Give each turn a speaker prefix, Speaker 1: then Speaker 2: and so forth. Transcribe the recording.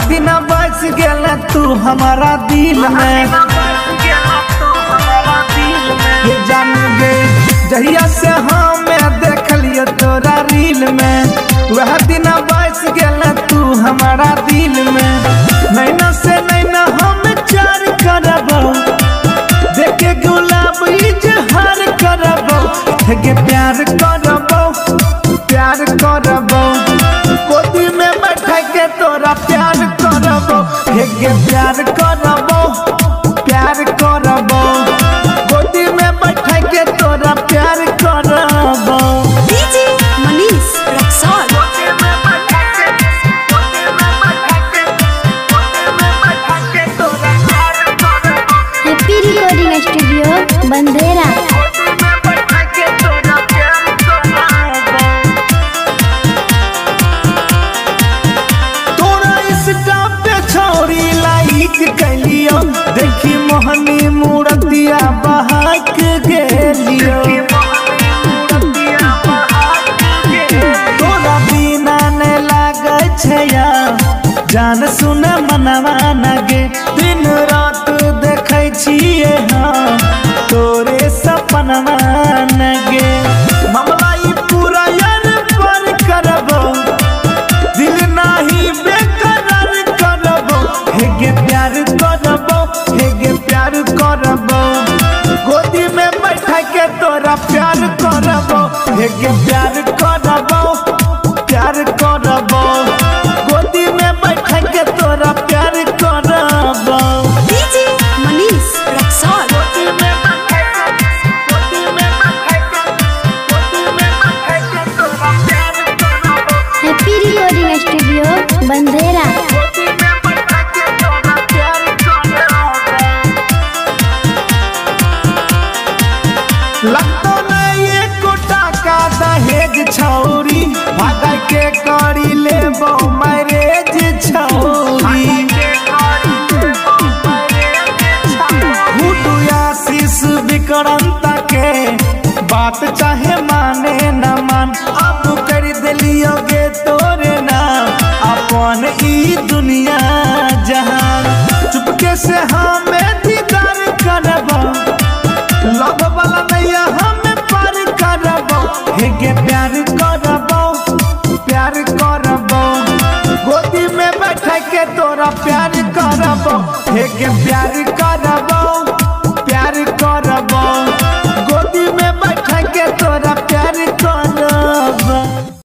Speaker 1: दिन बस गेल तू हमारा दिल में ये जान गे जहिया से हमें देख लियो तोरा रील में वह दिन बस गेल तू हमारा दिल में नैना से नैना हम चार करबो देखे गुलाब इजहार करबो के प्यार करबो प्यार करबो गोदी में बैठा के तोरा प्यार करबो के प्यार करबो प्यार करबो गोदी में बैठा के तोरा प्यार करबो
Speaker 2: DJ Manish Raxaul. Happy recording studio Bandera.
Speaker 1: कैलियो देखी मोहनी मूर्तिया बहाक गेलियो तोरा बिना ने लागे छै जान सुन मनवा नगे दिन रात देखै छियै हाँ तोरे सपनवा नगे मामला ई पूरा यार पर करबो दिल नाही बेकरार करबो हेगे प्यार करबो हेगे प्यार करबो गोदी में बैठा के तोरा प्यार करबो हेगे प्यार करबो प्यार करबो गोदी में बैठा के तोरा प्यार करबो
Speaker 2: DJ Manish Raxaul. Happy recording studio Bandera.
Speaker 1: लगतो नहीं एको टाका दहेज छौरी भागा के करी लेबो मैरेज छौरी हुडू आशीष विक्रमता के बात चाहे माने न मान अब कर दिलियो गे तोरे नाम अपन ई दुनिया जहान चुपके से हमें दीदार करबो लव वाला नैया हमें पार करबो हेगे प्यार करबो प्यार करबो गोदी में बैठा के तोरा प्यार करबो हेगे प्यार करबो